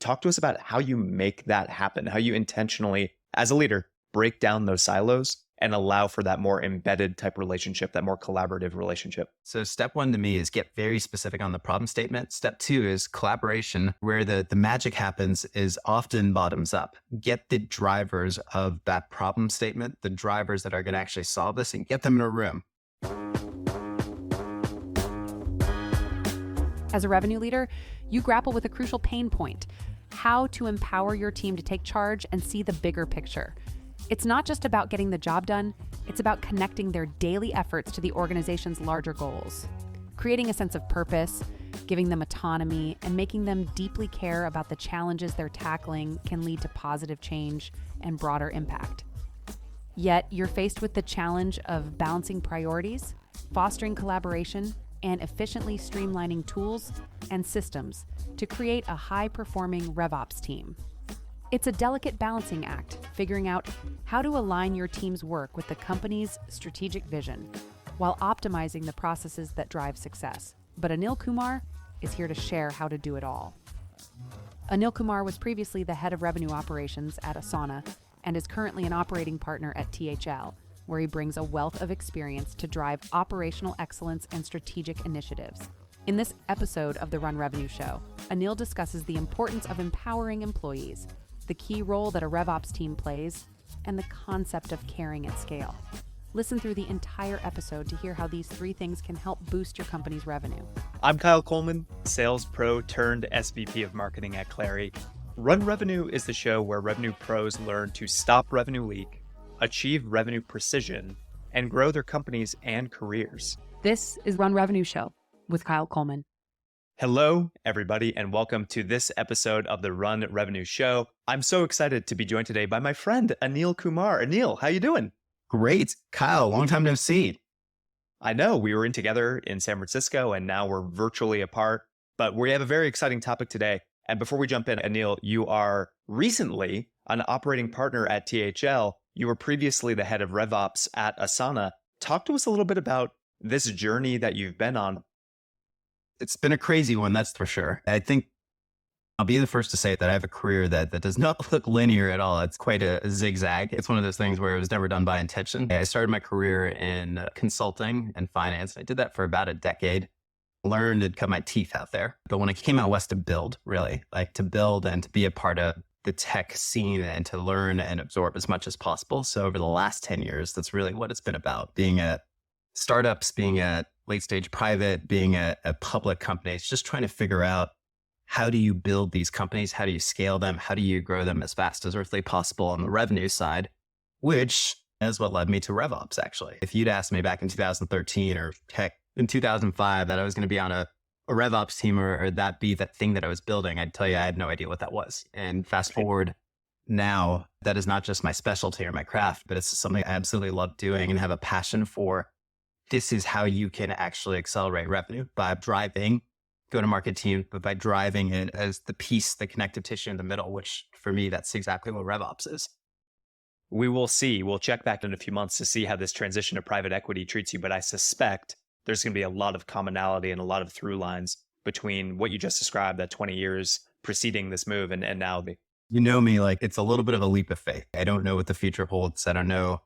talk to us about how you make that happen, how you intentionally, as a leader, break down those silos and allow for that more embedded type relationship, that more collaborative relationship. So step one to me is get very specific on the problem statement. Step two is collaboration, where the magic happens is often bottoms up. Get the drivers of that problem statement, the drivers that are going to actually solve this, and get them in a room. As a revenue leader, you grapple with a crucial pain point: how to empower your team to take charge and see the bigger picture. It's not just about getting the job done, it's about connecting their daily efforts to the organization's larger goals. Creating a sense of purpose, giving them autonomy, and making them deeply care about the challenges they're tackling can lead to positive change and broader impact. Yet, you're faced with the challenge of balancing priorities, fostering collaboration, and efficiently streamlining tools and systems to create a high-performing RevOps team. It's a delicate balancing act, figuring out how to align your team's work with the company's strategic vision while optimizing the processes that drive success. But Anil Kumar is here to share how to do it all. Anil Kumar was previously the head of revenue operations at Asana and is currently an operating partner at THL, where he brings a wealth of experience to drive operational excellence and strategic initiatives. In this episode of the Run Revenue Show, Anil discusses the importance of empowering employees, the key role that a RevOps team plays, and the concept of caring at scale. Listen through the entire episode to hear how these three things can help boost your company's revenue. I'm Kyle Coleman, sales pro turned SVP of marketing at Clary. Run Revenue is the show where revenue pros learn to stop revenue leak, achieve revenue precision, and grow their companies and careers. This is Run Revenue Show with Kyle Coleman. Hello, everybody, and welcome to this episode of the Run Revenue Show. I'm so excited to be joined today by my friend, Anil Kumar. Anil, how you doing? Great. Kyle, long time no see. I know we were in together in San Francisco and now we're virtually apart, but we have a very exciting topic today. And before we jump in, Anil, you are recently an operating partner at THL. You were previously the head of RevOps at Asana. Talk to us a little bit about this journey that you've been on. It's been a crazy one, that's for sure. I think I'll be the first to say that I have a career that does not look linear at all. It's quite a zigzag. It's one of those things where it was never done by intention. I started my career in consulting and finance. I did that for about a decade. Learned and cut my teeth out there. But when I came out west to build, really, like to build and to be a part of the tech scene and to learn and absorb as much as possible. So over the last 10 years, that's really what it's been about. Being at startups, being at late stage private, being at public companies, just trying to figure out how do you build these companies? How do you scale them? How do you grow them as fast as earthly possible on the revenue side, which is what led me to RevOps, actually. If you'd asked me back in 2013 or heck, in 2005 that I was going to be on a RevOps team or that be that thing that I was building, I'd tell you I had no idea what that was. And fast forward now, that is not just my specialty or my craft, but it's something I absolutely love doing and have a passion for. This is how you can actually accelerate revenue by driving go-to-market team, but by driving it as the piece, the connective tissue in the middle, which for me, that's exactly what RevOps is. We will see. We'll check back in a few months to see how this transition to private equity treats you, but I suspect there's going to be a lot of commonality and a lot of through lines between what you just described, that 20 years preceding this move and now. You know me, like it's a little bit of a leap of faith. I don't know what the future holds. I don't know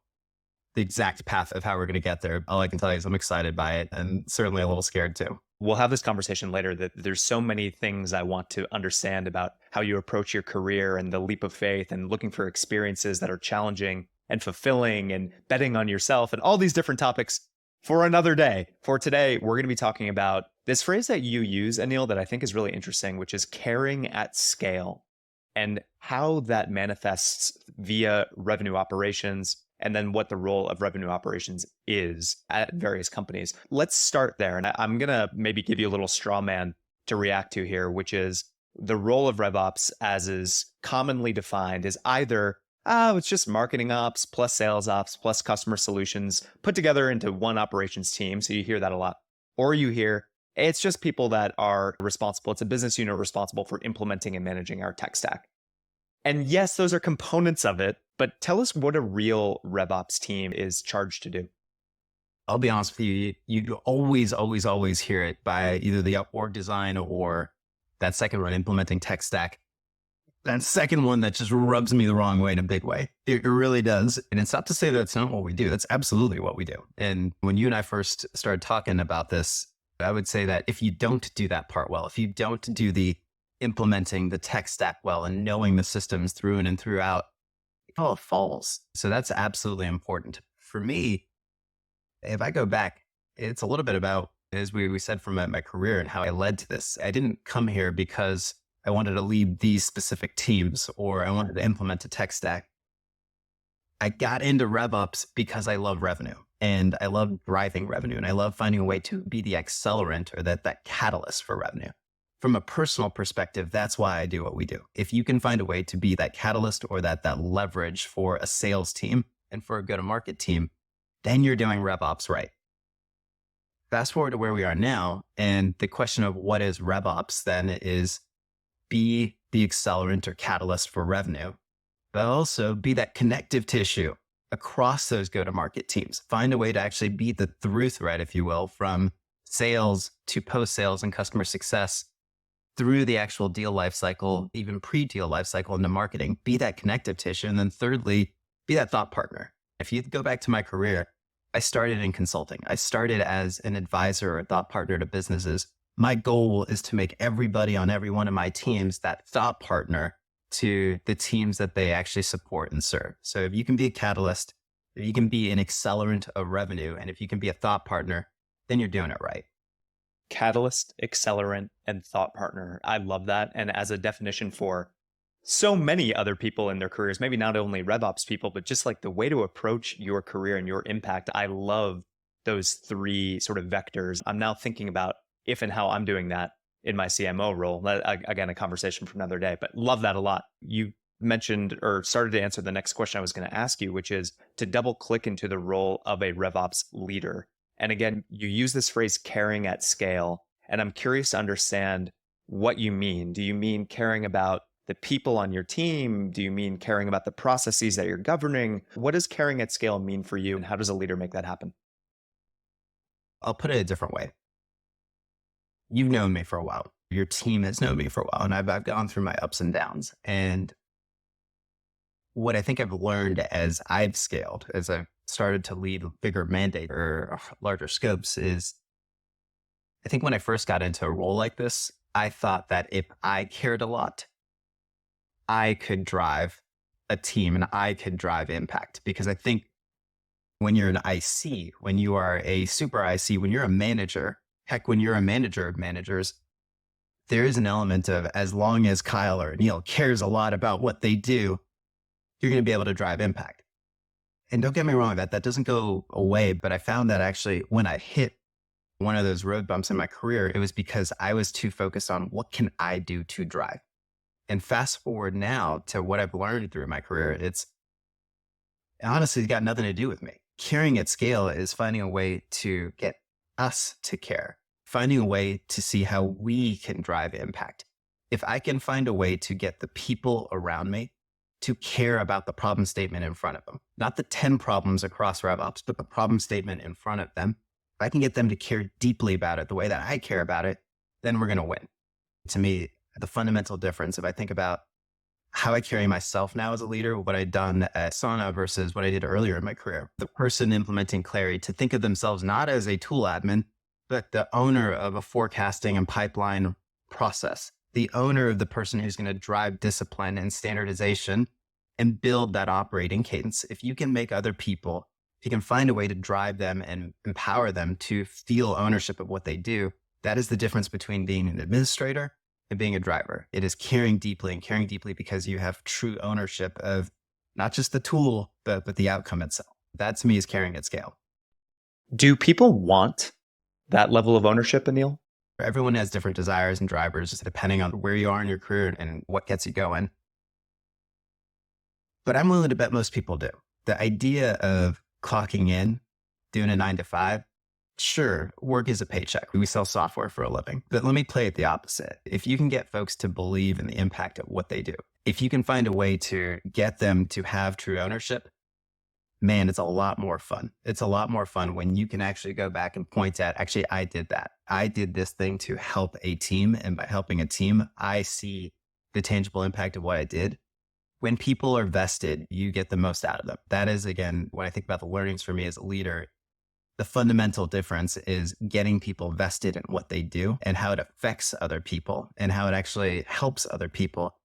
the exact path of how we're going to get there. All I can tell you is I'm excited by it and certainly a little scared too. We'll have this conversation later that there's so many things I want to understand about how you approach your career and the leap of faith and looking for experiences that are challenging and fulfilling and betting on yourself and all these different topics for another day. For today, we're going to be talking about this phrase that you use, Anil, that I think is really interesting, which is caring at scale and how that manifests via revenue operations and then what the role of revenue operations is at various companies. Let's start there. And I'm going to maybe give you a little straw man to react to here, which is the role of RevOps as is commonly defined is either, it's just marketing ops plus sales ops plus customer solutions put together into one operations team. So you hear that a lot. Or you hear, it's just people that are responsible. It's a business unit responsible for implementing and managing our tech stack. And yes, those are components of it, but tell us what a real RevOps team is charged to do. I'll be honest with you, you always hear it by either the org design or that second one, implementing tech stack. That second one that just rubs me the wrong way in a big way. It really does. And it's not to say that it's not what we do. That's absolutely what we do. And when you and I first started talking about this, I would say that if you don't do that part well, if you don't do the implementing the tech stack well and knowing the systems through and throughout, it all falls. So that's absolutely important. For me, if I go back, it's a little bit about, as we said, from my career and how I led to this. I didn't come here because I wanted to lead these specific teams or I wanted to implement a tech stack. I got into RevOps because I love revenue and I love driving revenue and I love finding a way to be the accelerant or that catalyst for revenue. From a personal perspective, that's why I do what we do. If you can find a way to be that catalyst or that leverage for a sales team and for a go-to-market team, then you're doing RevOps right. Fast forward to where we are now, and the question of what is RevOps then is be the accelerant or catalyst for revenue, but also be that connective tissue across those go-to-market teams. Find a way to actually be the through thread, if you will, from sales to post-sales and customer success through the actual deal lifecycle, even pre-deal lifecycle into marketing. Be that connective tissue. And then thirdly, be that thought partner. If you go back to my career, I started in consulting. I started as an advisor or thought partner to businesses. My goal is to make everybody on every one of my teams that thought partner to the teams that they actually support and serve. So if you can be a catalyst, if you can be an accelerant of revenue, and if you can be a thought partner, then you're doing it right. Catalyst, accelerant, and thought partner. I love that. And as a definition for so many other people in their careers, maybe not only RevOps people, but just like the way to approach your career and your impact. I love those three sort of vectors. I'm now thinking about if and how I'm doing that in my CMO role. Again, a conversation for another day, but love that a lot. You mentioned or started to answer the next question I was going to ask you, which is to double click into the role of a RevOps leader. And again, you use this phrase caring at scale. And I'm curious to understand what you mean. Do you mean caring about the people on your team? Do you mean caring about the processes that you're governing? What does caring at scale mean for you? And how does a leader make that happen? I'll put it a different way. You've known me for a while. Your team has known me for a while, and I've gone through my ups and downs. And what I think I've learned as I've scaled, as I've started to lead bigger mandate or larger scopes is, I think when I first got into a role like this, I thought that if I cared a lot, I could drive a team and I could drive impact. Because I think when you're an IC, when you are a super IC, when you're a manager, heck, when you're a manager of managers, there is an element of as long as Kyle or Neil cares a lot about what they do, you're going to be able to drive impact. And don't get me wrong, that doesn't go away. But I found that actually when I hit one of those road bumps in my career, it was because I was too focused on what can I do to drive. And fast forward now to what I've learned through my career, it's honestly got nothing to do with me. Caring at scale is finding a way to get us to care, finding a way to see how we can drive impact. If I can find a way to get the people around me to care about the problem statement in front of them, not the 10 problems across RevOps, but the problem statement in front of them. If I can get them to care deeply about it the way that I care about it, then we're going to win. To me, the fundamental difference, if I think about how I carry myself now as a leader, what I'd done at Asana versus what I did earlier in my career, the person implementing Clarity to think of themselves not as a tool admin, but the owner of a forecasting and pipeline process, the owner of the person who's going to drive discipline and standardization and build that operating cadence. If you can make other people, if you can find a way to drive them and empower them to feel ownership of what they do, that is the difference between being an administrator and being a driver. It is caring deeply and caring deeply because you have true ownership of not just the tool, but the outcome itself. That to me is caring at scale. Do people want that level of ownership, Anil? Everyone has different desires and drivers depending on where you are in your career and what gets you going. But I'm willing to bet most people do. The idea of clocking in, doing a 9 to 5, sure, work is a paycheck. We sell software for a living. But let me play it the opposite. If you can get folks to believe in the impact of what they do, if you can find a way to get them to have true ownership, man, it's a lot more fun. It's a lot more fun when you can actually go back and point at, actually, I did that. I did this thing to help a team. And by helping a team, I see the tangible impact of what I did. When people are vested, you get the most out of them. That is, again, when I think about the learnings for me as a leader, the fundamental difference is getting people vested in what they do and how it affects other people and how it actually helps other people.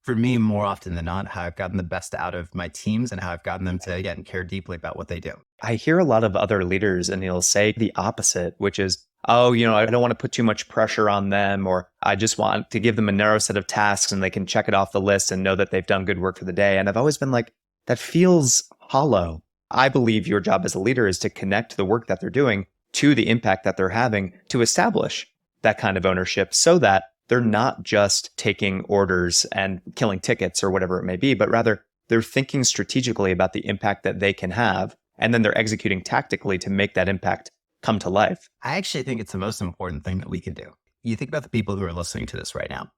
For me, more often than not, how I've gotten the best out of my teams and how I've gotten them to, again, care deeply about what they do. I hear a lot of other leaders, Anil, say the opposite, which is, oh, I don't want to put too much pressure on them, or I just want to give them a narrow set of tasks and they can check it off the list and know that they've done good work for the day. And I've always been like, that feels hollow. I believe your job as a leader is to connect the work that they're doing to the impact that they're having to establish that kind of ownership so that they're not just taking orders and killing tickets or whatever it may be, but rather they're thinking strategically about the impact that they can have, and then they're executing tactically to make that impact come to life. I actually think it's the most important thing that we can do. You think about the people who are listening to this right now.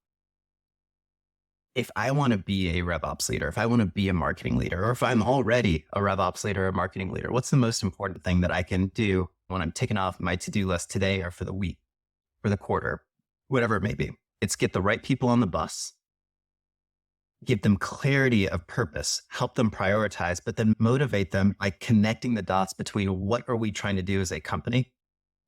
If I want to be a RevOps leader, if I want to be a marketing leader, or if I'm already a RevOps leader or a marketing leader, what's the most important thing that I can do when I'm ticking off my to-do list today or for the week, for the quarter, whatever it may be? It's get the right people on the bus, give them clarity of purpose, help them prioritize, but then motivate them by connecting the dots between what are we trying to do as a company?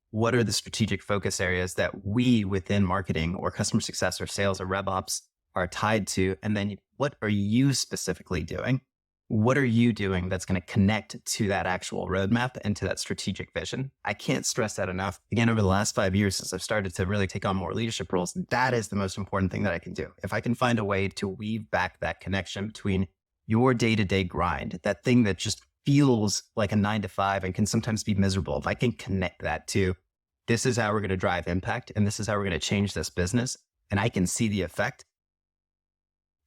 What are the strategic focus areas that we within marketing or customer success or sales or RevOps are tied to? And then what are you specifically doing? What are you doing that's going to connect to that actual roadmap and to that strategic vision? I can't stress that enough. Again, over the last 5 years, since I've started to really take on more leadership roles, that is the most important thing that I can do. If I can find a way to weave back that connection between your day-to-day grind, that thing that just feels like a 9 to 5 and can sometimes be miserable, if I can connect that to this is how we're going to drive impact and this is how we're going to change this business, and I can see the effect,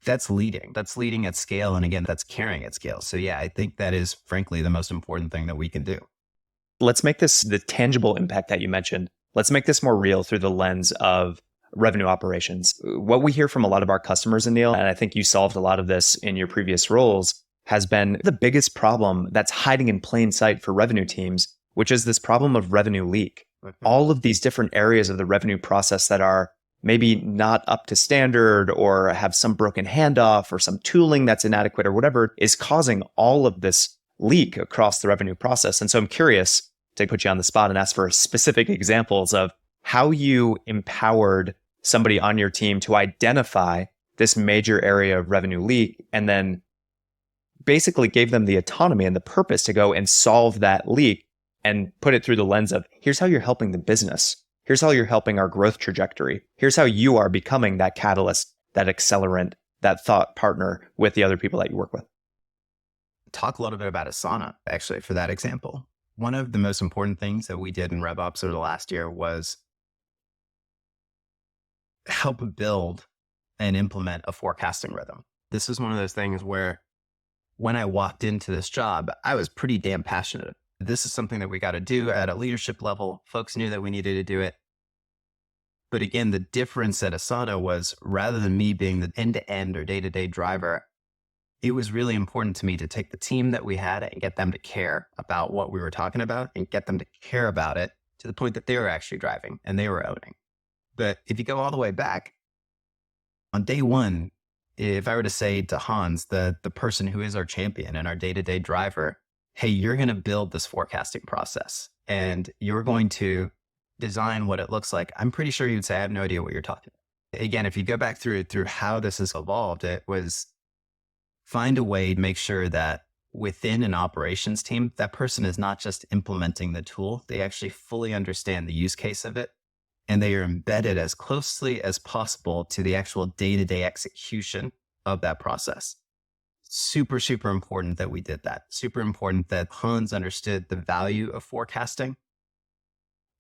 that's leading. That's leading at scale. And again, that's caring at scale. So yeah, I think that is frankly the most important thing that we can do. Let's make this the tangible impact that you mentioned. Let's make this more real through the lens of revenue operations. What we hear from a lot of our customers, Anil, and I think you solved a lot of this in your previous roles, has been the biggest problem that's hiding in plain sight for revenue teams, which is this problem of revenue leak. All of these different areas of the revenue process that are maybe not up to standard or have some broken handoff or some tooling that's inadequate or whatever is causing all of this leak across the revenue process. And so I'm curious to put you on the spot and ask for specific examples of how you empowered somebody on your team to identify this major area of revenue leak and then basically gave them the autonomy and the purpose to go and solve that leak and put it through the lens of here's how you're helping the business. Here's how you're helping our growth trajectory. Here's how you are becoming that catalyst, that accelerant, that thought partner with the other people that you work with. Talk a little bit about Asana, actually, for that example. One of the most important things that we did in RevOps over the last year was help build and implement a forecasting rhythm. This is one of those things where when I walked into this job, I was pretty damn passionate. This is something that we got to do at a leadership level. Folks knew that we needed to do it. But again, the difference at Asana was rather than me being the end-to-end or day-to-day driver, it was really important to me to take the team that we had and get them to care about what we were talking about and get them to care about it to the point that they were actually driving and they were owning. But if you go all the way back, on day one, if I were to say to Hans, the person who is our champion and our day-to-day driver, hey, you're going to build this forecasting process and you're going to design what it looks like, I'm pretty sure you'd say, I have no idea what you're talking about. Again, if you go back through how this has evolved, it was find a way to make sure that within an operations team, that person is not just implementing the tool, they actually fully understand the use case of it. And they are embedded as closely as possible to the actual day-to-day execution of that process. Super, super important that we did that. Super important that Hans understood the value of forecasting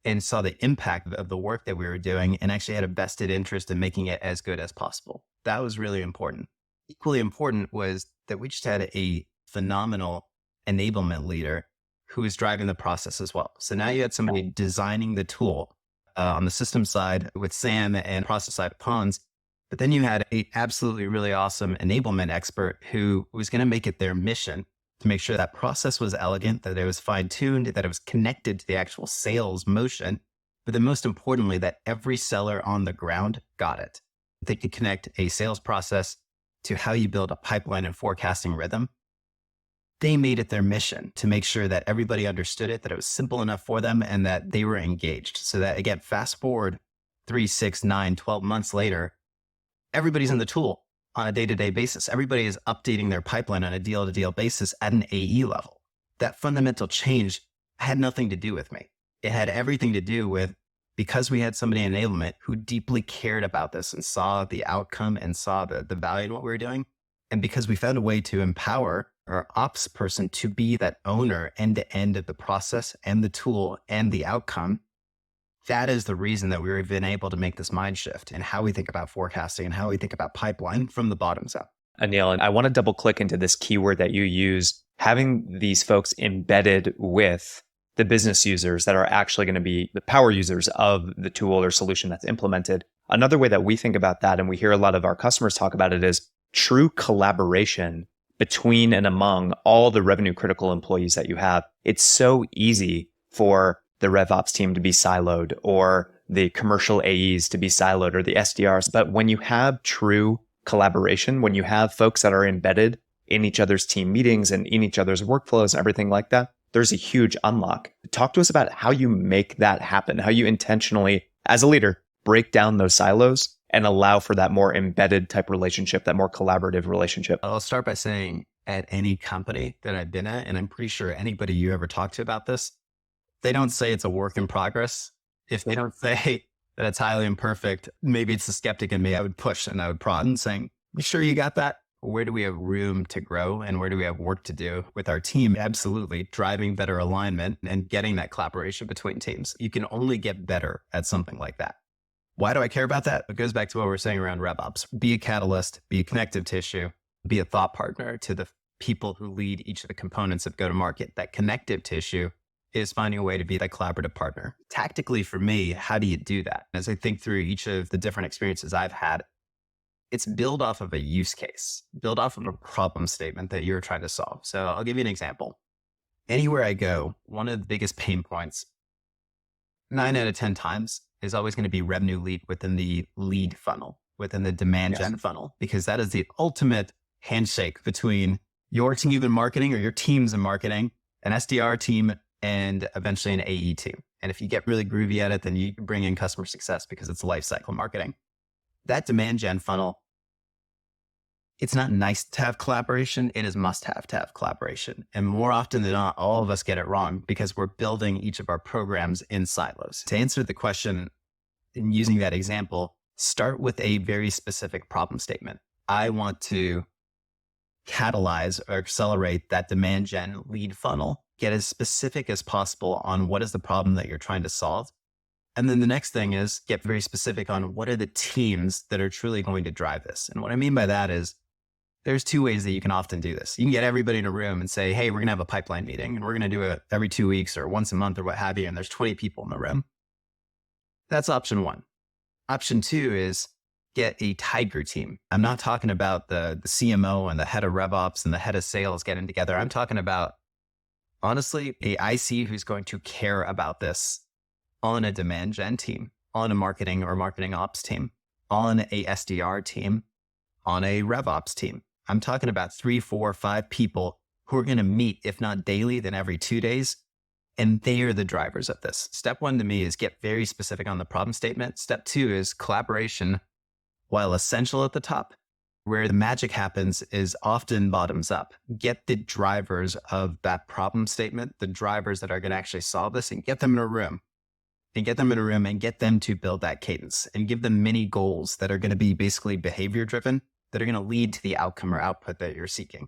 and saw the impact of the work that we were doing and actually had a vested interest in making it as good as possible. That was really important. Equally important was that we just had a phenomenal enablement leader who was driving the process as well. So now you had somebody designing the tool on the system side with Sam and process side with Hans. But then you had a absolutely really awesome enablement expert who was going to make it their mission to make sure that process was elegant, that it was fine-tuned, that it was connected to the actual sales motion, but then most importantly, that every seller on the ground got it. They could connect a sales process to how you build a pipeline and forecasting rhythm. They made it their mission to make sure that everybody understood it, that it was simple enough for them, and that they were engaged. So that, again, fast forward 3, 6, 9, 12 months later, everybody's in the tool on a day-to-day basis. Everybody is updating their pipeline on a deal-to-deal basis at an AE level. That fundamental change had nothing to do with me. It had everything to do with, because we had somebody in enablement who deeply cared about this and saw the outcome and saw the value in what we were doing. And because we found a way to empower our ops person to be that owner end to end of the process and the tool and the outcome, that is the reason that we've been able to make this mind shift in how we think about forecasting and how we think about pipeline from the bottoms up. Anil, and I want to double click into this keyword that you used, having these folks embedded with the business users that are actually going to be the power users of the tool or solution that's implemented. Another way that we think about that, and we hear a lot of our customers talk about it, is true collaboration between and among all the revenue critical employees that you have. It's so easy for the RevOps team to be siloed, or the commercial AEs to be siloed, or the SDRs. But when you have true collaboration, when you have folks that are embedded in each other's team meetings and in each other's workflows and everything like that, there's a huge unlock. Talk to us about how you make that happen, how you intentionally, as a leader, break down those silos and allow for that more embedded type relationship, that more collaborative relationship. I'll start by saying, at any company that I've been at, and I'm pretty sure anybody you ever talk to about this, they don't say it's a work in progress. If they don't say that it's highly imperfect, maybe it's the skeptic in me. I would push and I would prod and saying, you sure you got that? Where do we have room to grow and where do we have work to do with our team? Absolutely. Driving better alignment and getting that collaboration between teams. You can only get better at something like that. Why do I care about that? It goes back to what we're saying around RevOps. Be a catalyst, be a connective tissue, be a thought partner to the people who lead each of the components of go-to-market. That connective tissue is finding a way to be that collaborative partner. Tactically for me, how do you do that? As I think through each of the different experiences I've had, it's build off of a use case, build off of a problem statement that you're trying to solve. So I'll give you an example. Anywhere I go, one of the biggest pain points, 9 out of 10 times, is always going to be revenue lead within the lead funnel, within the demand gen funnel, because that is the ultimate handshake between your team in marketing or your teams in marketing, an SDR team, and eventually an AE team. And if you get really groovy at it, then you can bring in customer success because it's lifecycle marketing. That demand gen funnel, it's not nice to have collaboration. It is must have to have collaboration. And more often than not, all of us get it wrong because we're building each of our programs in silos. To answer the question in using that example, start with a very specific problem statement. I want to catalyze or accelerate that demand gen lead funnel. Get as specific as possible on what is the problem that you're trying to solve. And then the next thing is get very specific on what are the teams that are truly going to drive this. And what I mean by that is there's 2 ways that you can often do this. You can get everybody in a room and say, hey, we're going to have a pipeline meeting and we're going to do it every 2 weeks or once a month or what have you. And there's 20 people in the room. That's option 1. Option 2 is get a tiger team. I'm not talking about the CMO and the head of RevOps and the head of sales getting together. I'm talking about, honestly, a IC who's going to care about this on a demand gen team, on a marketing or marketing ops team, on a SDR team, on a RevOps team. I'm talking about 3, 4, 5 people who are going to meet, if not daily, then every 2 days. And they are the drivers of this. Step 1 to me is get very specific on the problem statement. Step 2 is collaboration, while essential at the top. Where the magic happens is often bottoms up. Get the drivers of that problem statement, the drivers that are going to actually solve this, and get them in a room. And get them in a room and get them to build that cadence and give them mini goals that are going to be basically behavior driven, that are going to lead to the outcome or output that you're seeking.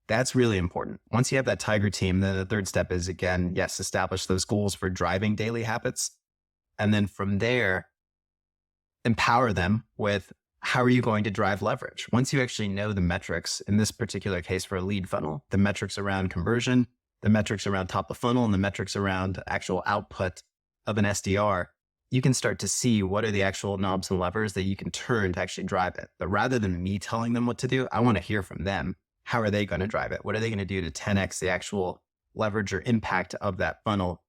That's really important. Once you have that tiger team, then the third step is, again, yes, establish those goals for driving daily habits. And then from there, empower them with how are you going to drive leverage? Once you actually know the metrics, in this particular case for a lead funnel, the metrics around conversion, the metrics around top of funnel, and the metrics around actual output of an SDR, you can start to see what are the actual knobs and levers that you can turn to actually drive it. But rather than me telling them what to do, I want to hear from them. How are they going to drive it? What are they going to do to 10x the actual leverage or impact of that funnel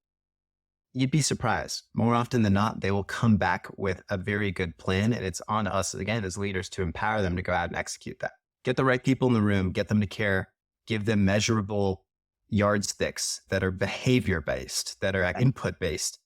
you'd be surprised. More often than not, they will come back with a very good plan. And it's on us, again, as leaders to empower them to go out and execute that. Get the right people in the room, get them to care, give them measurable yardsticks that are behavior based, that are input based.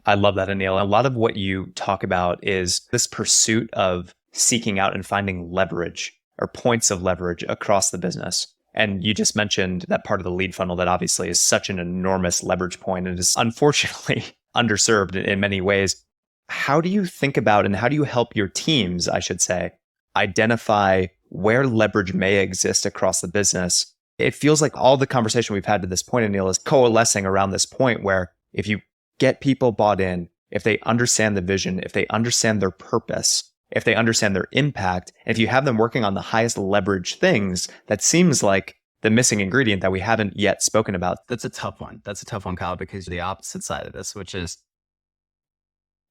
I love that, Anil. A lot of what you talk about is this pursuit of seeking out and finding leverage or points of leverage across the business. And you just mentioned that part of the lead funnel that obviously is such an enormous leverage point and is unfortunately underserved in many ways. How do you think about and how do you help your teams, I should say, identify where leverage may exist across the business? It feels like all the conversation we've had to this point, Anil, is coalescing around this point where if you get people bought in, if they understand the vision, if they understand their purpose, if they understand their impact, and if you have them working on the highest leverage things, that seems like the missing ingredient that we haven't yet spoken about. That's a tough one. That's a tough one, Kyle, because the opposite side of this, which is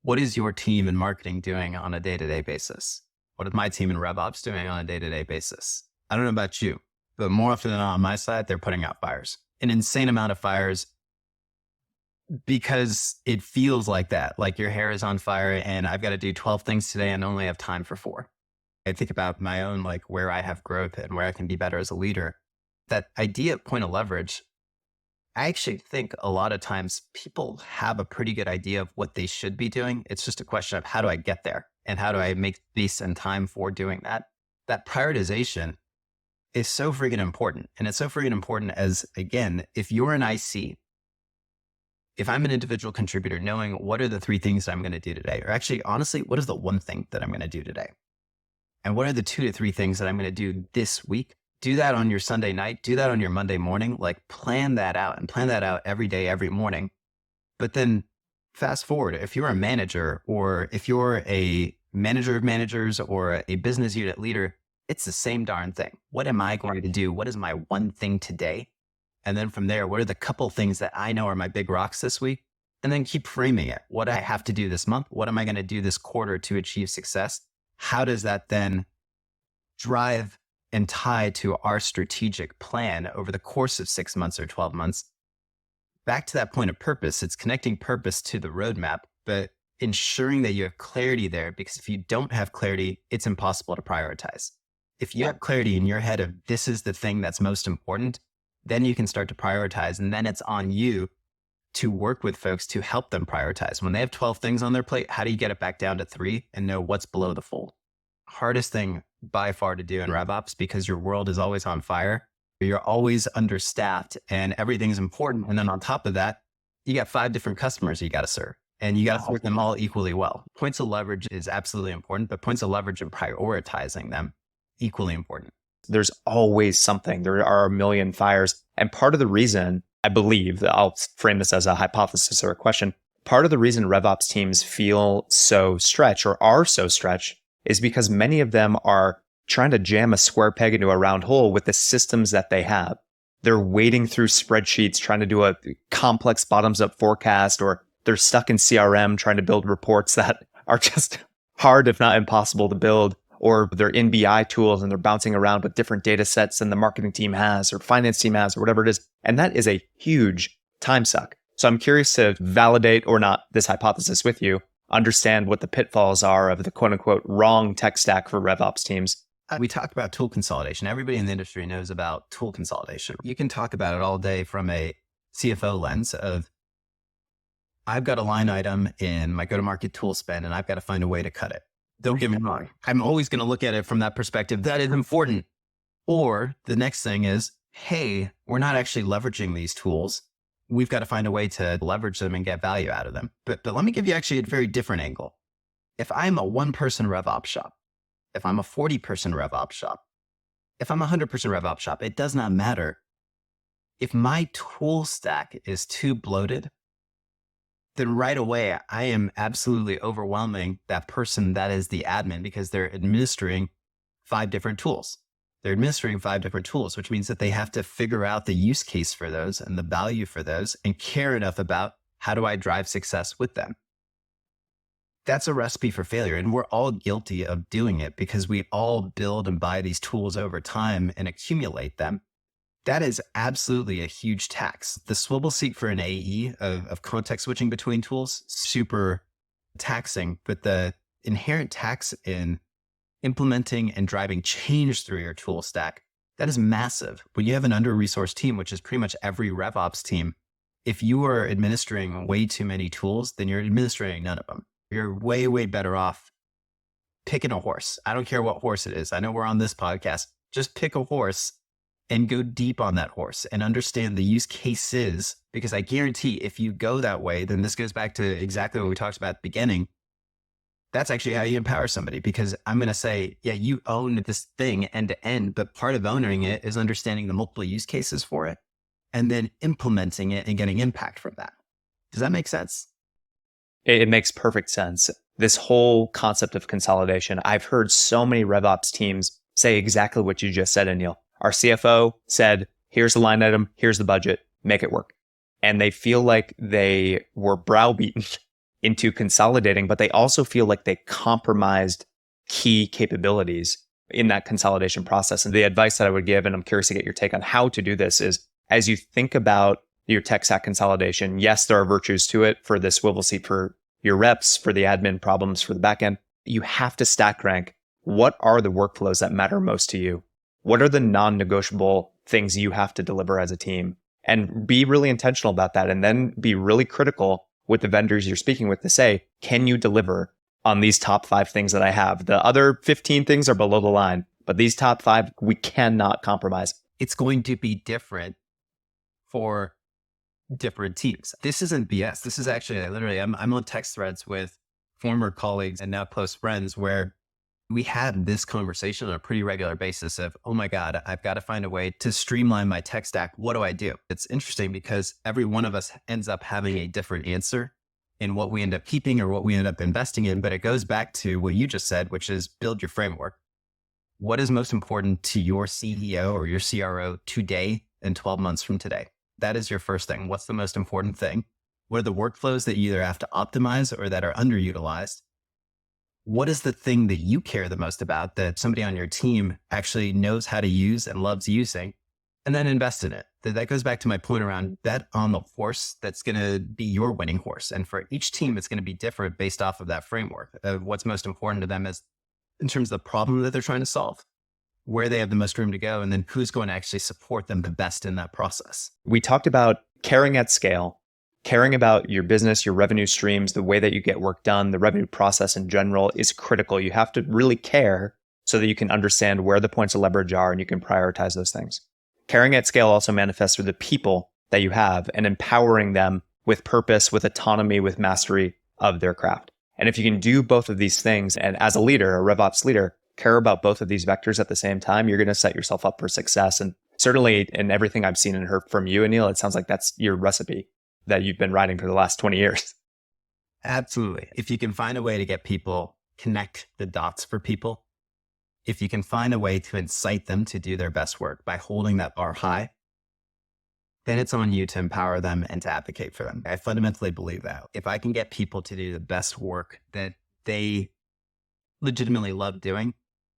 what is your team in marketing doing on a day-to-day basis? What is my team in RevOps doing on a day-to-day basis? I don't know about you, but more often than not on my side, they're putting out fires, an insane amount of fires, because it feels like that, like your hair is on fire and I've got to do 12 things today and only have time for 4. I think about my own, like where I have growth and where I can be better as a leader. That idea of point of leverage, I actually think a lot of times people have a pretty good idea of what they should be doing. It's just a question of how do I get there and how do I make space and time for doing that? That prioritization is so freaking important. And it's so freaking important as, again, if you're an IC, if I'm an individual contributor, knowing what are the 3 things that I'm going to do today, or actually, honestly, what is the 1 thing that I'm going to do today? And what are the 2 to 3 things that I'm going to do this week? Do that on your Sunday night, do that on your Monday morning, like plan that out and plan that out every day, every morning. But then fast forward, if you're a manager or if you're a manager of managers or a business unit leader, it's the same darn thing. What am I going to do? What is my 1 thing today? And then from there, what are the couple things that I know are my big rocks this week? And then keep framing it. What do I have to do this month? What am I going to do this quarter to achieve success? How does that then drive and tie to our strategic plan over the course of 6 months or 12 months? Back to that point of purpose, it's connecting purpose to the roadmap, but ensuring that you have clarity there, because if you don't have clarity, it's impossible to prioritize. If you have clarity in your head of this is the thing that's most important, then you can start to prioritize. And then it's on you to work with folks to help them prioritize. When they have 12 things on their plate, how do you get it back down to 3 and know what's below the fold? Hardest thing by far to do in RevOps, because your world is always on fire. You're always understaffed and everything's important. And then on top of that, you got 5 different customers you got to serve and you got to serve them all equally well. Points of leverage is absolutely important, but points of leverage and prioritizing them equally important. There's always something. There are a million fires. And part of the reason, I believe, that I'll frame this as a hypothesis or a question, part of the reason RevOps teams feel so stretched or are so stretched is because many of them are trying to jam a square peg into a round hole with the systems that they have. They're wading through spreadsheets, trying to do a complex bottoms-up forecast, or they're stuck in CRM trying to build reports that are just hard, if not impossible to build. Or they're in BI tools and they're bouncing around with different data sets than the marketing team has or finance team has or whatever it is. And that is a huge time suck. So I'm curious to validate or not this hypothesis with you, understand what the pitfalls are of the quote unquote wrong tech stack for RevOps teams. We talked about tool consolidation. Everybody in the industry knows about tool consolidation. You can talk about it all day from a CFO lens of, I've got a line item in my go-to-market tool spend and I've got to find a way to cut it. Don't get me wrong. I'm always going to look at it from that perspective. That is important. Or the next thing is, hey, we're not actually leveraging these tools. We've got to find a way to leverage them and get value out of them. But let me give you actually a very different angle. If I'm a 1-person RevOps shop, if I'm a 40-person RevOps shop, if I'm a 100% RevOps shop, it does not matter. If my tool stack is too bloated, then right away, I am absolutely overwhelming that person that is the admin, because they're administering 5 different tools. They're administering 5 different tools, which means that they have to figure out the use case for those and the value for those and care enough about how do I drive success with them. That's a recipe for failure. And we're all guilty of doing it because we all build and buy these tools over time and accumulate them. That is absolutely a huge tax. The swivel seat for an AE of context switching between tools, super taxing, but the inherent tax in implementing and driving change through your tool stack, that is massive. When you have an under-resourced team, which is pretty much every RevOps team, if you are administering way too many tools, then you're administering none of them. You're way, way better off picking a horse. I don't care what horse it is. I know we're on this podcast. Just pick a horse and go deep on that horse and understand the use cases. Because I guarantee if you go that way, then this goes back to exactly what we talked about at the beginning. That's actually how you empower somebody, because I'm going to say, yeah, you own this thing end to end, but part of owning it is understanding the multiple use cases for it and then implementing it and getting impact from that. Does that make sense? It makes perfect sense. This whole concept of consolidation, I've heard so many RevOps teams say exactly what you just said, Anil. Our CFO said, here's the line item, here's the budget, make it work. And they feel like they were browbeaten into consolidating, but they also feel like they compromised key capabilities in that consolidation process. And the advice that I would give, and I'm curious to get your take on how to do this, is as you think about your tech stack consolidation, yes, there are virtues to it for the swivel seat for your reps, for the admin problems, for the backend. You have to stack rank. What are the workflows that matter most to you? What are the non-negotiable things you have to deliver as a team? And be really intentional about that. And then be really critical with the vendors you're speaking with to say, can you deliver on these top 5 things that I have? The other 15 things are below the line, but these top 5, we cannot compromise. It's going to be different for different teams. This isn't BS. This is actually I'm on text threads with former colleagues and now close friends where we had this conversation on a pretty regular basis of, oh my God, I've got to find a way to streamline my tech stack. What do I do? It's interesting because every one of us ends up having a different answer in what we end up keeping or what we end up investing in. But it goes back to what you just said, which is build your framework. What is most important to your CEO or your CRO today and 12 months from today? That is your first thing. What's the most important thing? What are the workflows that you either have to optimize or that are underutilized? What is the thing that you care the most about that somebody on your team actually knows how to use and loves using? And then invest in it. That goes back to my point around bet on the horse that's going to be your winning horse. And for each team, it's going to be different based off of that framework of what's most important to them is in terms of the problem that they're trying to solve, where they have the most room to go, and then who's going to actually support them the best in that process. We talked about caring at scale, caring about your business, your revenue streams, the way that you get work done, the revenue process in general is critical. You have to really care so that you can understand where the points of leverage are and you can prioritize those things. Caring at scale also manifests through the people that you have and empowering them with purpose, with autonomy, with mastery of their craft. And if you can do both of these things, and as a leader, a RevOps leader, care about both of these vectors at the same time, you're going to set yourself up for success. And certainly in everything I've seen and heard from you, Anil, it sounds like that's your recipe that you've been writing for the last 20 years. Absolutely. If you can find a way to get people, connect the dots for people, if you can find a way to incite them to do their best work by holding that bar high, then it's on you to empower them and to advocate for them. I fundamentally believe that. If I can get people to do the best work that they legitimately love doing,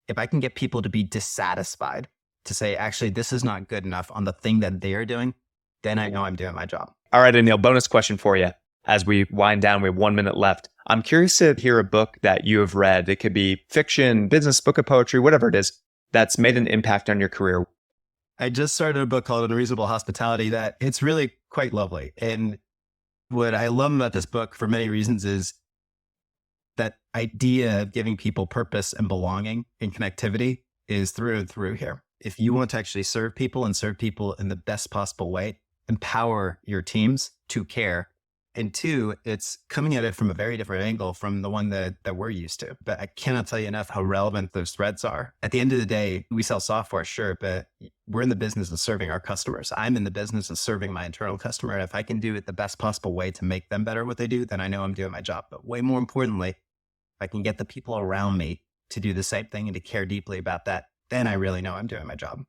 if I can get people to be dissatisfied, to say, actually, this is not good enough on the thing that they're doing, then I know I'm doing my job. All right, Anil, bonus question for you. As we wind down, we have 1 minute left. I'm curious to hear a book that you have read. It could be fiction, business, book of poetry, whatever it is, that's made an impact on your career. I just started a book called Unreasonable Hospitality that it's really quite lovely. And what I love about this book for many reasons is that idea of giving people purpose and belonging and connectivity is through and through here. If you want to actually serve people and serve people in the best possible way, empower your teams to care. And 2, it's coming at it from a very different angle from the one that we're used to. But I cannot tell you enough how relevant those threads are. At the end of the day, we sell software, sure, but we're in the business of serving our customers. I'm in the business of serving my internal customer. And if I can do it the best possible way to make them better at what they do, then I know I'm doing my job. But way more importantly, if I can get the people around me to do the same thing and to care deeply about that, then I really know I'm doing my job.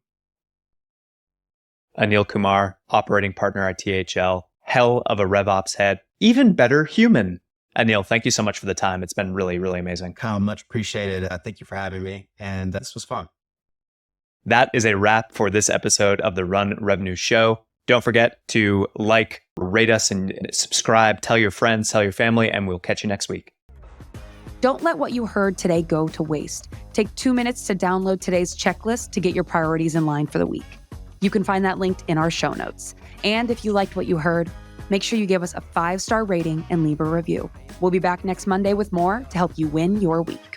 Anil Kumar, operating partner at THL, hell of a RevOps head, even better human. Anil, thank you so much for the time. It's been really, really amazing. Kyle, much appreciated. Thank you for having me. And this was fun. That is a wrap for this episode of the Run Revenue Show. Don't forget to like, rate us, and subscribe. Tell your friends, tell your family, and we'll catch you next week. Don't let what you heard today go to waste. Take 2 minutes to download today's checklist to get your priorities in line for the week. You can find that linked in our show notes. And if you liked what you heard, make sure you give us a 5-star rating and leave a review. We'll be back next Monday with more to help you win your week.